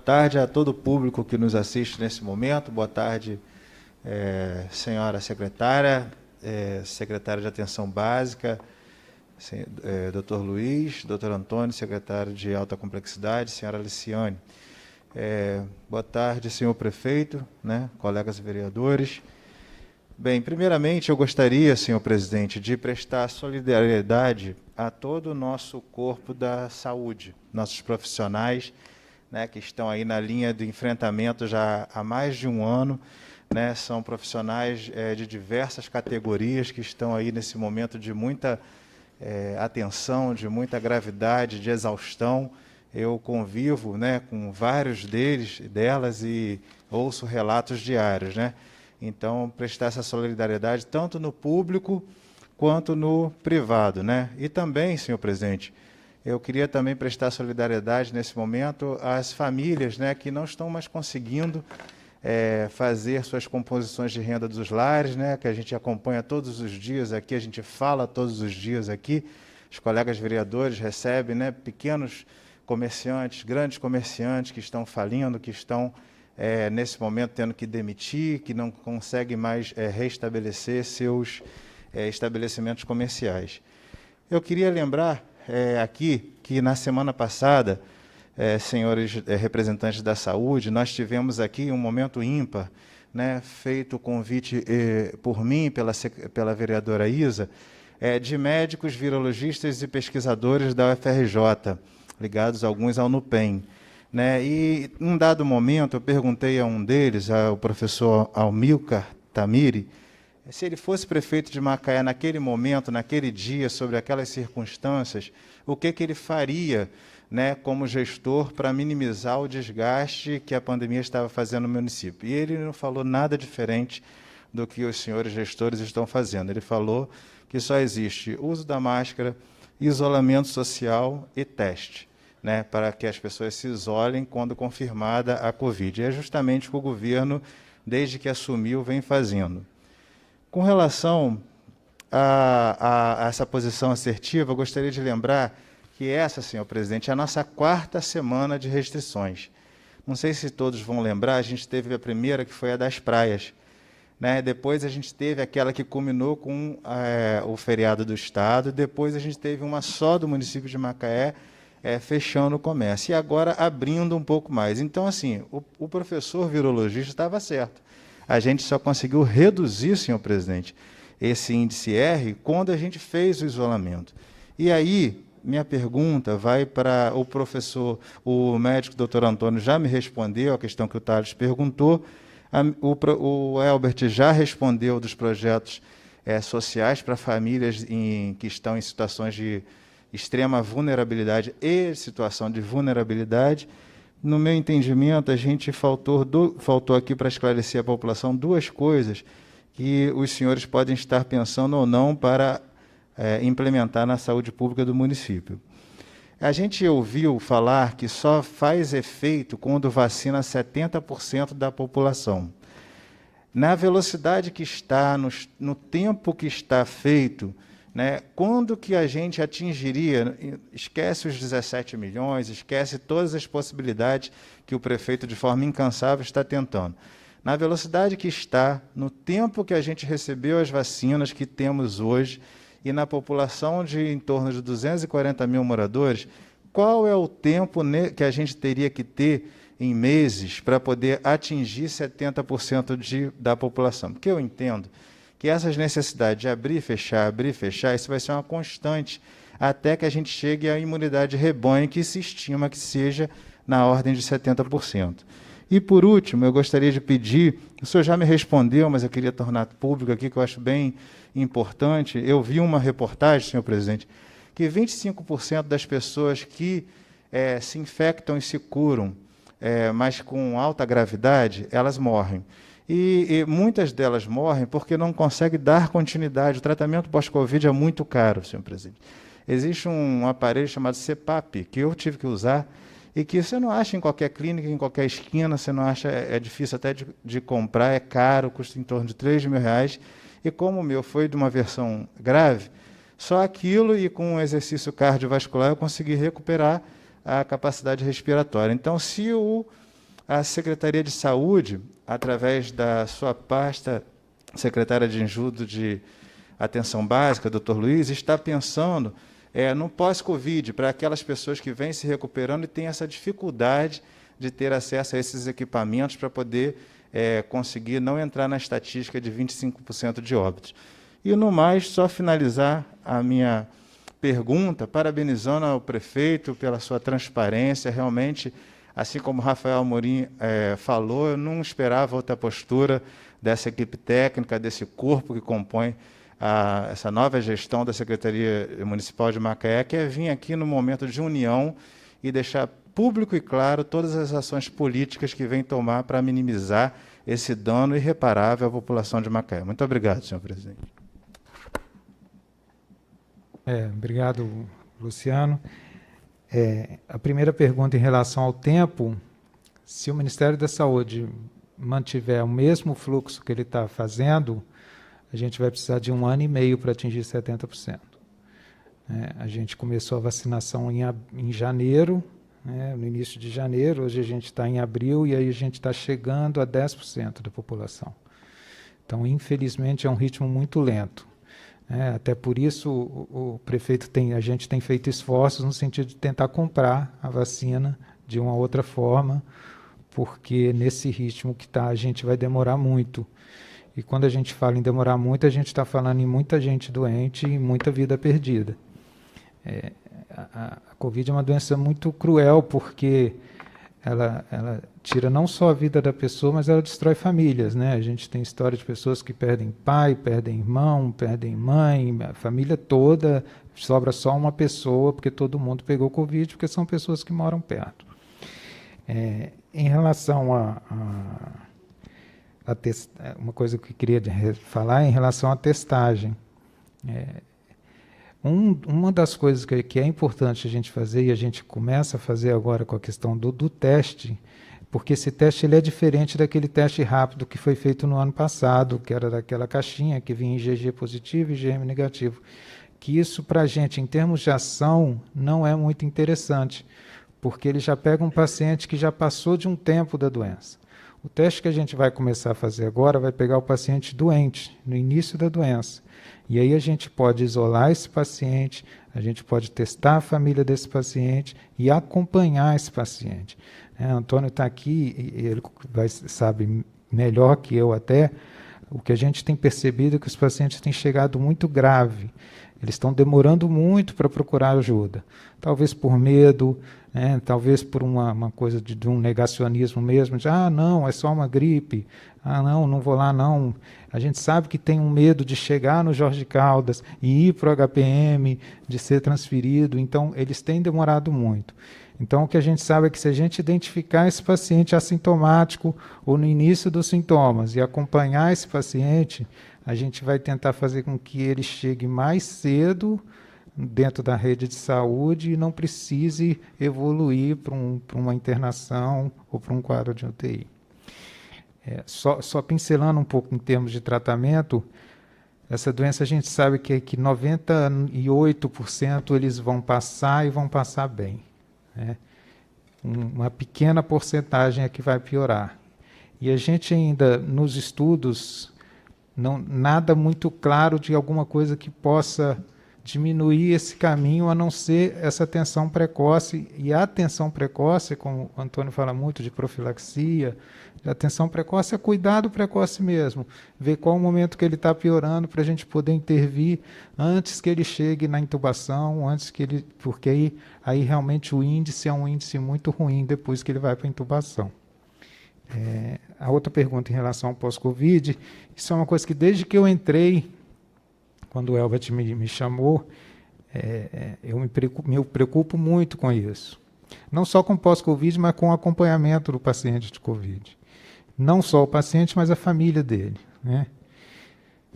tarde a todo o público que nos assiste nesse momento. Boa tarde, senhora secretária, secretária de Atenção Básica, Dr. Luiz, Dr. Antônio, secretário de Alta Complexidade, senhora Aliciane. Boa tarde, senhor prefeito, colegas vereadores. Bem, primeiramente eu gostaria, senhor presidente, de prestar solidariedade a todo o nosso corpo da saúde, nossos profissionais, que estão aí na linha do enfrentamento já há mais de um ano, são profissionais de diversas categorias que estão aí nesse momento de muita atenção, de muita gravidade, de exaustão. Eu convivo com vários delas e ouço relatos diários, Então, prestar essa solidariedade tanto no público quanto no privado, E também, senhor presidente, eu queria também prestar solidariedade nesse momento às famílias, que não estão mais conseguindo fazer suas composições de renda dos lares, que a gente acompanha todos os dias aqui, a gente fala todos os dias aqui, os colegas vereadores recebem, pequenos comerciantes, grandes comerciantes que estão falindo, que estão nesse momento tendo que demitir, que não conseguem mais restabelecer seus estabelecimentos comerciais. Eu queria lembrar aqui que na semana passada, senhores representantes da saúde, nós tivemos aqui um momento ímpar, feito o convite por mim, pela vereadora Isa, de médicos, virologistas e pesquisadores da UFRJ, ligados alguns ao NUPEM. E, em um dado momento, eu perguntei a um deles, ao professor Almilcar Tamiri, se ele fosse prefeito de Macaé naquele momento, naquele dia, sobre aquelas circunstâncias, o que ele faria, como gestor, para minimizar o desgaste que a pandemia estava fazendo no município. E ele não falou nada diferente do que os senhores gestores estão fazendo. Ele falou que só existe uso da máscara, isolamento social e teste, para que as pessoas se isolem quando confirmada a Covid. E é justamente o que o governo, desde que assumiu, vem fazendo. Com relação a essa posição assertiva, eu gostaria de lembrar que essa, senhor presidente, é a nossa 4ª semana de restrições. Não sei se todos vão lembrar, a gente teve a primeira, que foi a das praias. Depois a gente teve aquela que culminou com o feriado do Estado, depois a gente teve uma só do município de Macaé, fechando o comércio, e agora abrindo um pouco mais. Então, assim, o professor virologista estava certo. A gente só conseguiu reduzir, senhor presidente, esse índice R quando a gente fez o isolamento. E aí, minha pergunta vai para o professor, o médico doutor Antônio já me respondeu a questão que o Thales perguntou, o Elbert já respondeu dos projetos sociais para famílias que estão em situações de extrema vulnerabilidade e situação de vulnerabilidade. No meu entendimento, a gente faltou aqui para esclarecer a população 2 coisas que os senhores podem estar pensando ou não para implementar na saúde pública do município. A gente ouviu falar que só faz efeito quando vacina 70% da população. Na velocidade que está, no tempo que está feito, quando que a gente atingiria, esquece os 17 milhões, esquece todas as possibilidades que o prefeito, de forma incansável, está tentando. Na velocidade que está, no tempo que a gente recebeu as vacinas que temos hoje, e na população de em torno de 240 mil moradores, qual é o tempo que a gente teria que ter em meses para poder atingir 70% da população? Porque eu entendo que essas necessidades de abrir e fechar, isso vai ser uma constante até que a gente chegue à imunidade de rebanho, que se estima que seja na ordem de 70%. E, por último, eu gostaria de pedir, o senhor já me respondeu, mas eu queria tornar público aqui, que eu acho bem importante. Eu vi uma reportagem, senhor presidente, que 25% das pessoas que se infectam e se curam, mas com alta gravidade, elas morrem. E muitas delas morrem porque não conseguem dar continuidade. O tratamento pós-Covid é muito caro, senhor presidente. Existe um aparelho chamado CPAP, que eu tive que usar, e que você não acha em qualquer clínica, em qualquer esquina, você não acha, é difícil até de comprar, é caro, custa em torno de R$3.000. E como o meu foi de uma versão grave, só aquilo e com um exercício cardiovascular eu consegui recuperar a capacidade respiratória. Então, se o a Secretaria de Saúde, através da sua pasta, secretária de Adjunto de Atenção Básica, Dr. Luiz, está pensando no pós-Covid, para aquelas pessoas que vêm se recuperando e têm essa dificuldade de ter acesso a esses equipamentos para poder conseguir não entrar na estatística de 25% de óbitos. E, no mais, só finalizar a minha pergunta, parabenizando ao prefeito pela sua transparência. Realmente, assim como o Rafael Amorim falou, eu não esperava outra postura dessa equipe técnica, desse corpo que compõe essa nova gestão da Secretaria Municipal de Macaé, que é vir aqui no momento de união e deixar público e claro todas as ações políticas que vem tomar para minimizar esse dano irreparável à população de Macaé. Muito obrigado, senhor presidente. Obrigado, Luciano. A primeira pergunta em relação ao tempo, se o Ministério da Saúde mantiver o mesmo fluxo que ele está fazendo, a gente vai precisar de 1 ano e meio para atingir 70%. A gente começou a vacinação em janeiro, no início de janeiro, hoje a gente está em abril e aí a gente está chegando a 10% da população. Então, infelizmente, é um ritmo muito lento. Até por isso o prefeito a gente tem feito esforços no sentido de tentar comprar a vacina de uma outra forma, porque nesse ritmo que está a gente vai demorar muito. E quando a gente fala em demorar muito, a gente está falando em muita gente doente e muita vida perdida. A Covid é uma doença muito cruel, porque ela tira não só a vida da pessoa, mas ela destrói famílias, né? A gente tem história de pessoas que perdem pai, perdem irmão, perdem mãe, a família toda, sobra só uma pessoa, porque todo mundo pegou Covid, porque são pessoas que moram perto. Em relação uma coisa que eu queria falar em relação à testagem. Uma das coisas que é importante a gente fazer, e a gente começa a fazer agora com a questão do teste, porque esse teste ele é diferente daquele teste rápido que foi feito no ano passado, que era daquela caixinha que vinha IgG positivo e IgM negativo. Que isso, para a gente, em termos de ação, não é muito interessante, porque ele já pega um paciente que já passou de um tempo da doença. O teste que a gente vai começar a fazer agora vai pegar o paciente doente, no início da doença. E aí a gente pode isolar esse paciente, a gente pode testar a família desse paciente e acompanhar esse paciente. Antônio está aqui e ele sabe melhor que eu até, o que a gente tem percebido é que os pacientes têm chegado muito grave. Eles estão demorando muito para procurar ajuda. Talvez por medo, talvez por uma coisa de um negacionismo mesmo, de não, é só uma gripe, não vou lá não. A gente sabe que tem um medo de chegar no Jorge Caldas e ir para o HPM, de ser transferido, então eles têm demorado muito. Então o que a gente sabe é que se a gente identificar esse paciente assintomático ou no início dos sintomas e acompanhar esse paciente, a gente vai tentar fazer com que ele chegue mais cedo dentro da rede de saúde e não precise evoluir para uma internação ou para um quadro de UTI. Só pincelando um pouco em termos de tratamento, essa doença a gente sabe que 98% eles vão passar e vão passar bem. Uma pequena porcentagem é que vai piorar. E a gente ainda, nos estudos, nada muito claro de alguma coisa que possa diminuir esse caminho, a não ser essa atenção precoce. E a atenção precoce, como o Antônio fala muito de profilaxia, a atenção precoce é cuidado precoce mesmo, ver qual o momento que ele está piorando para a gente poder intervir antes que ele chegue na intubação, porque aí realmente o índice é um índice muito ruim depois que ele vai para a intubação. A outra pergunta em relação ao pós-Covid, isso é uma coisa que desde que eu entrei, quando o Elbert me chamou, eu me preocupo muito com isso. Não só com pós-Covid, mas com o acompanhamento do paciente de Covid. Não só o paciente, mas a família dele.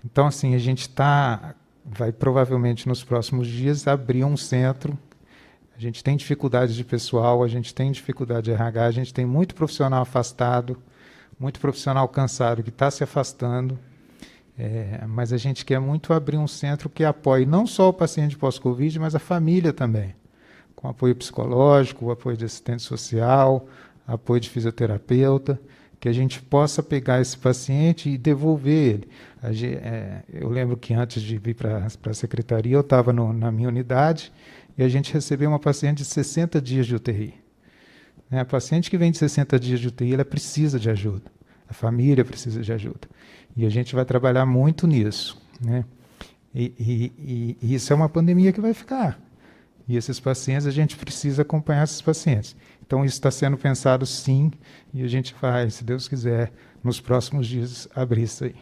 Então, assim, a gente vai provavelmente nos próximos dias abrir um centro. A gente tem dificuldade de pessoal, a gente tem dificuldade de RH, a gente tem muito profissional afastado, muito profissional cansado que está se afastando. Mas a gente quer muito abrir um centro que apoie não só o paciente pós-Covid, mas a família também, com apoio psicológico, o apoio de assistente social, apoio de fisioterapeuta, que a gente possa pegar esse paciente e devolver ele. Eu lembro que antes de vir para a secretaria, eu estava na minha unidade e a gente recebeu uma paciente de 60 dias de UTI. A paciente que vem de 60 dias de UTI, ela precisa de ajuda. A família precisa de ajuda. E a gente vai trabalhar muito nisso, né? E isso é uma pandemia que vai ficar. E esses pacientes, a gente precisa acompanhar esses pacientes. Então, isso está sendo pensado sim, e a gente vai, se Deus quiser, nos próximos dias, abrir isso aí.